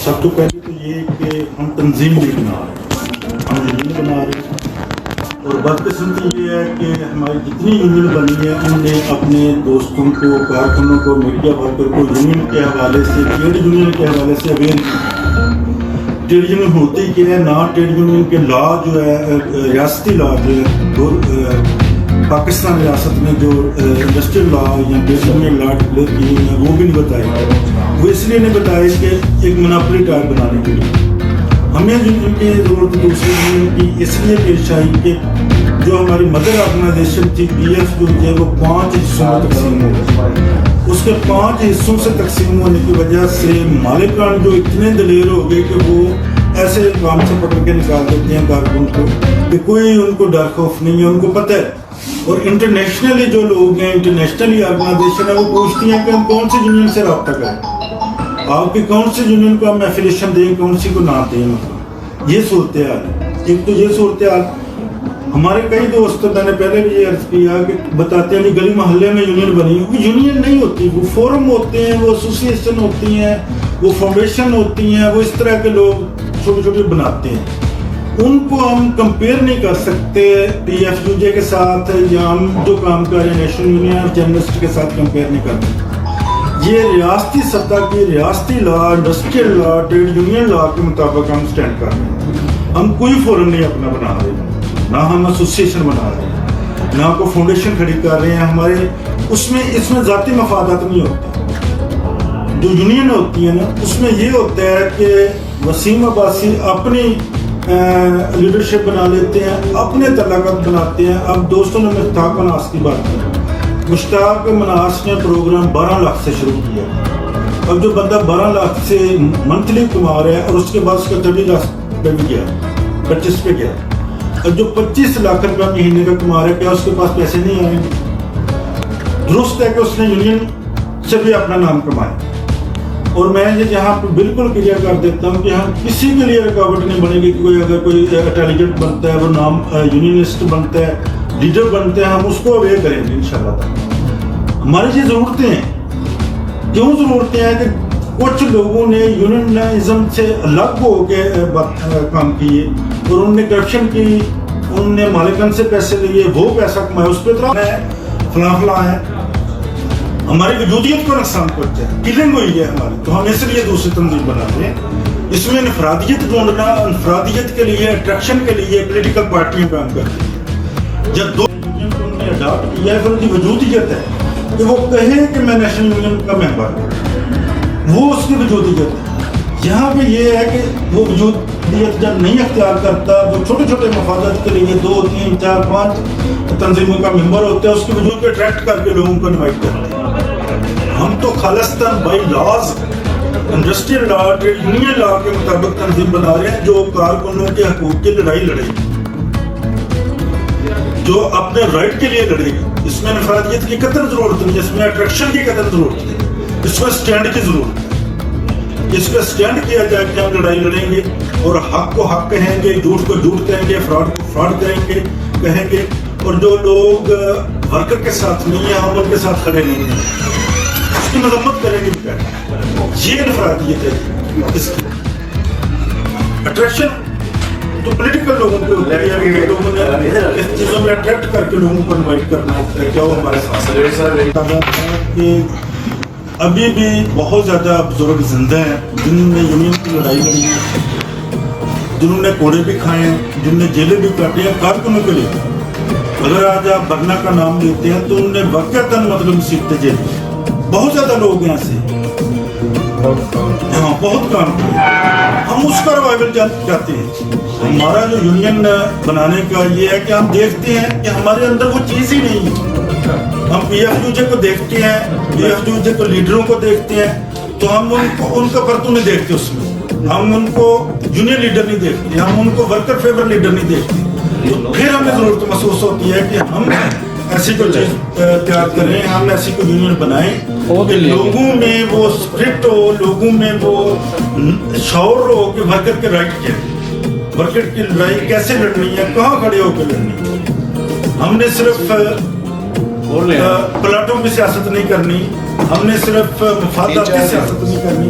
سب تو پہلے تو یہ کہ ہم تنظیم نہیں بنا رہے، ہم یونین بنا رہے ہیں، اور بدقسمتی یہ ہے کہ ہماری جتنی یونین بنی ہے ان نے اپنے دوستوں کو، کارکنوں کو، میڈیا ورکر کو یونین کے حوالے سے، ٹریڈ یونین کے حوالے سے اویئر کیا۔ ٹریڈ یونین ہوتی کیا ہے، نہ ٹریڈ یونین کے لا جو ہے، ریاستی لا جو ہے پاکستان ریاست میں جو انڈسٹریل لا یا ٹریڈ یونین لا ڈکلیئر کی ہوئی ہیں وہ بھی نہیں بتائی۔ وہ اس لیے نہیں بتائی کہ ایک مناپلی ٹائپ بنانے کے لیے ہمیں یونین کی ضرورت دوسری یونین کی اس لیے پیش آئی کہ جو ہماری مدر آرگنائزیشن تھی پی ایف جو ہے وہ 5 حصوں میں تقسیم ہو گئی۔ اس کے 5 حصوں سے تقسیم ہونے کی وجہ سے مالکان جو اتنے دلیر ہو گئے کہ وہ ایسے کام سے پکڑ کے نکال دیتے ہیں کارکن کو کہ کوئی ان کو ڈر خوف نہیں ہے، ان کو پتہ ہے۔ اور انٹرنیشنلی جو لوگ ہیں، انٹرنیشنلی آرگنائزیشن ہے، وہ پوچھتی ہیں کہ ہم کون سی یونین سے رابطہ کریں، آپ کی کون سی یونین کو ہم ایفیلیشن دیں، کون سی کو نہ دیں۔ مطلب یہ صورتحال ہے۔ ایک تو یہ صورتحال ہمارے کئی دوست، میں نے پہلے بھی یہ عرض کیا کہ بتاتے ہیں کہ گلی محلے میں یونین بنی، وہ یونین نہیں ہوتی، وہ فورم ہوتے ہیں، وہ ایسوسیشن ہوتی ہیں، وہ فاؤنڈیشن ہوتی ہیں، وہ اس طرح کے لوگ چھوٹے چھوٹے بناتے ہیں۔ ان کو ہم کمپیئر نہیں کر سکتے پی ایف یو جے کے ساتھ، یا ہم جو کام کر رہے ہیں نیشنل یونین آف جرنلسٹ کے ساتھ کمپیئر نہیں کر سکتے۔ یہ ریاستی سطح کی ریاستی لا، industrial law, trade union law کے مطابق ہم سٹینڈ کر رہے ہیں۔ ہم کوئی فورم نہیں اپنا بنا رہے، نہ ہم ایسوسیشن بنا رہے ہیں، نہ کوئی فاؤنڈیشن کھڑی کر رہے ہیں۔ ہمارے اس میں ذاتی مفادات نہیں ہوتے۔ جو یونین ہوتی ہے نا، اس میں یہ ہوتا ہے کہ وسیم عباسی اپنی لیڈرشپ بنا لیتے ہیں، اپنے تعلقات بناتے ہیں۔ اب دوستوں نے مشتاق مناس کی بات کی، مشتاق مناس نے پروگرام 12 لاکھ سے شروع کیا۔ اب جو بندہ 12 لاکھ سے منتھلی کما رہا ہے اور اس کے بعد اس کا 30 لاکھ پہ بھی گیا، 25 پہ گیا، اور جو 25 لاکھ روپے مہینے کا کما رہا ہے، کیا اس کے پاس پیسے نہیں آئیں گے؟ درست ہے کہ اس نے یونین سے بھی اپنا نام کمایا، اور میں یہ یہاں پہ بالکل کلیئر کر دیتا ہوں کہ ہم کسی کے لیے رکاوٹ نہیں بنے گی کہ اگر کوئی انٹیلیجنٹ بنتا ہے، وہ نام یونینسٹ بنتا ہے، لیڈر بنتے ہیں، ہم اس کو اویئر کریں گے انشاءاللہ۔ ہماری یہ ضرورتیں ہیں، کیوں ضرورتیں ہیں کہ کچھ لوگوں نے یونینزم سے الگ ہو کے کام کیے، اور انہوں نے کرپشن کی، انہوں نے مالکان سے پیسے لیے، وہ پیسہ کمایا، اس پہ فلاں فلاں ہے، ہماری وجودیت کو نقصان پہنچا ہے، کلنگ ہوئی ہے ہماری، تو ہم اس لیے دوسری تنظیم بنا رہے ہیں۔ اس میں انفرادیت ڈھونڈنا، انفرادیت کے لیے، اٹریکشن کے لیے پولیٹیکل پارٹیاں کام کرتی ہیں۔ جب دو یونین کو انہوں نے اڈاپٹ کیا ہے، پھر ان کی وجودیت ہے کہ وہ کہیں کہ میں نیشنل یونین کا ممبر ہوں، وہ اس کی وجودیت ہے۔ یہاں پہ یہ ہے کہ وہ وجودیت جب نہیں اختیار کرتا، وہ چھوٹے چھوٹے مفادات کے لیے 2 3 4 5 تنظیموں کا ممبر ہوتا ہے، اس کی وجود پہ اٹریکٹ کر کے لوگوں کو انوائٹ کرتے ہیں۔ ہم تو خالصتاً bylaws, industrial law, trade union law کے مطابق تنظیم بنا رہے ہیں، جو کارکنوں کے حقوق کی لڑائی لڑے گی، جو اپنے رائٹ کے لیے لڑے گی۔ اس میں انفرادیت کی قطر ضرورت نہیں، اس میں اٹریکشن کی قطر ضرورت نہیں، اس میں سٹینڈ کی ضرورت ہے۔ اس پہ سٹینڈ کیا جائے کہ ہم لڑائی لڑیں گے، اور حق کو حق کہیں گے، جھوٹ کو جھوٹ کہیں گے، فراڈ کو فراڈ کہیں گے، اور جو لوگ ورکر کے ساتھ نہیں ہیں ہم ان کے ساتھ کھڑے نہیں ہیں، اس کی مذمت کریں گے۔ یہ انفرادیت ہے۔ اس کی اٹریکشن تو پولیٹیکل لوگوں کو ہوتا ہے، یا لوگوں نے اس چیزوں میں اٹریکٹ کر کے لوگوں کو انوائٹ کرنا ہوتا ہے۔ کیا وہ ہمارے ساتھ کہ ابھی بھی بہت زیادہ بزرگ زندہ ہیں جنہوں نے یونین کی لڑائی لڑی ہے، جنہوں نے کوڑے بھی کھائے ہیں، جنہوں نے جیلیں بھی کاٹی ہیں کارکنوں کے لیے۔ اگر آج آپ برنا کا نام لیتے ہیں تو انہوں نے واقعتاً مطلب مصیبتیں جھیلی، بہت زیادہ لوگ ہیں ایسے، ہاں بہت کام کیا۔ ہم اس کا ریوائول چاہتے ہیں۔ ہمارا جو یونین بنانے کا یہ ہے کہ ہم دیکھتے ہیں کہ ہمارے اندر وہ چیز ہی نہیں ہے۔ ہم پی ایف یو جے کو دیکھتے ہیں، پی ایف یو جے کو لیڈروں کو دیکھتے ہیں، تو ہم ان کا پرتو نہیں دیکھتے، اس میں ہم ان کو یونین لیڈر نہیں دیکھتے، ہم ان کو ورکر فیور لیڈر نہیں دیکھتے۔ تو پھر ہمیں ضرورت محسوس ہوتی ہے کہ ہم ایسی کوئی چیز تیار کریں، ہم ایسی کوئی یونین بنائیں کہ لوگوں میں وہ اسپرٹ ہو، لوگوں میں وہ شعور ہو کہ ورکر کے رائٹ کیا ہے، ورکر کی لڑائی کیسے لڑنی ہے، کہاں کھڑے ہو کے لڑنی ہے۔ ہم نے صرف پلاٹوں کی سیاست نہیں کرنی، ہم نے صرف مفادات کی سیاست نہیں کرنی،